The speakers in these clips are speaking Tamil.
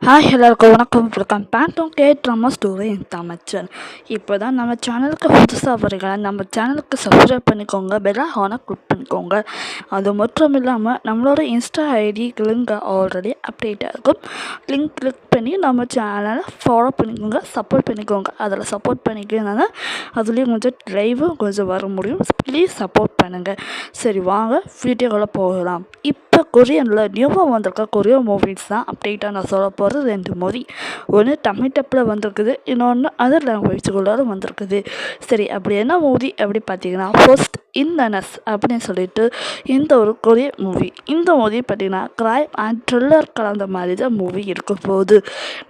ஹாய் எல்லாருக்கும் வணக்கம். Welcome back to K drama story in Tamil channel. இப்போ தான் நம்ம சேனலுக்கு புதுசாக வரீங்க, நம்ம சேனலுக்கு சப்ஸ்கிரைப் பண்ணிக்கோங்க, பெல் ஐகானை கிளிக் பண்ணிக்கோங்க. அது மட்டும் இல்லாமல் நம்மளோட இன்ஸ்டா ஐடி லிங்க் ஆல்ரெடி அப்டேட்டாக இருக்கும். லிங்க் கிளிக் பண்ணி நம்ம சேனலை ஃபாலோ பண்ணிக்கோங்க, சப்போர்ட் பண்ணிக்கோங்க. அதில் சப்போர்ட் பண்ணிக்கிறதுனால அதுலேயும் கொஞ்சம் லைவும் கொஞ்சம் வர முடியும். ப்ளீஸ் சப்போர்ட் பண்ணுங்கள். சரி, வாங்க வீடியோக்குள்ளே போகலாம். இப்போ கொரியனில் நியூவாக வந்திருக்க கொரியன் மூவிஸ் தான் அப்டேட்டாக நான் சொல்ல போகிறேன். 2 மூவி, ஒன்று தமிழ் டப்பில் வந்திருக்குது, இன்னொன்று அதர் லாங்குவேஜுக்குள்ளார வந்திருக்குது. சரி, அப்படி என்ன மூவி அப்படி பார்த்தீங்கன்னா ஃபர்ஸ்ட் இன் த நஸ் அப்படின்னு சொல்லிட்டு இந்த ஒரு கொரியன் மூவி. இந்த மூவி பார்த்தீங்கன்னா கிரைம் அண்ட் த்ரில்லர் கலந்த மாதிரி தான் மூவி இருக்க போகுது.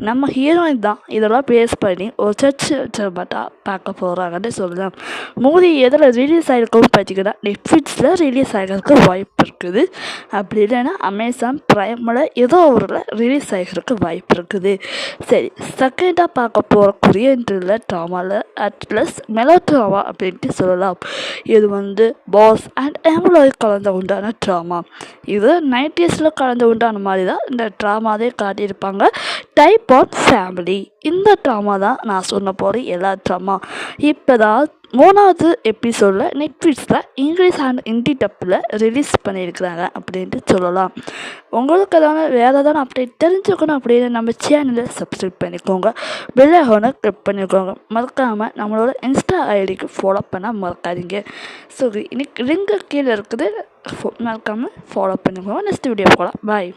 நம்ம ஹீரோயின் தான் இதெல்லாம் பேஸ் பண்ணி ஒரு சர்ச்சு பார்த்தா பார்க்க போகிறாங்கன்னு சொல்லலாம். மூவி எதில் ரிலீஸ் ஆகிருக்கும்னு பார்த்தீங்கன்னா நெட்ஃப்ளிக்ஸில் ரிலீஸ் ஆகிறதுக்கு வாய்ப்பு இருக்குது. அப்படி இல்லைன்னா அமேசான் ப்ரைமில் ஏதோ ஒரு ரிலீஸ் ஆகிறதுக்கு வாய்ப்பு இருக்குது. சரி, செகண்டாக பார்க்க போகிற கொரியன் த்ரில்லர் ட்ராமாவில் அட்லஸ் மெலோ ட்ராமா அப்படின்ட்டு சொல்லலாம். இது பாஸ் அண்ட் எம்ப்ளாயி கலந்த உண்டான ட்ராமா. இது 90s கலந்து உண்டான மாதிரி தான் இந்த ட்ராமாவே காட்டியிருப்பாங்க. டைப் ஆன் ஃபேமிலி, இந்த ட்ராமா தான் நான் சொன்ன போகிற எல்லா ட்ராமா. இப்போ தான் 3வது எபிசோடில் நெட்ஃப்ளிக்ஸில் இங்கிலீஷ் அண்ட் ஹிந்தி டப்பில் ரிலீஸ் பண்ணியிருக்கிறாங்க அப்படின்ட்டு சொல்லலாம். உங்களுக்கு வேறு ஏதாவது அப்டேட் தெரிஞ்சுக்கணும் அப்படின்னு நம்ம சேனலை சப்ஸ்கிரைப் பண்ணிக்கோங்க, பெல் ஐகானை கிளிக் பண்ணிக்கோங்க. மறக்காமல் நம்மளோட இன்ஸ்டா ஐடிக்கு ஃபாலோ பண்ண மறக்காதீங்க. ஸோ இன்னைக்கு லிங்கு கீழே இருக்குது, மறக்காமல் ஃபாலோ பண்ணிக்கோங்க. நெக்ஸ்ட் வீடியோ போகலாம். பாய்.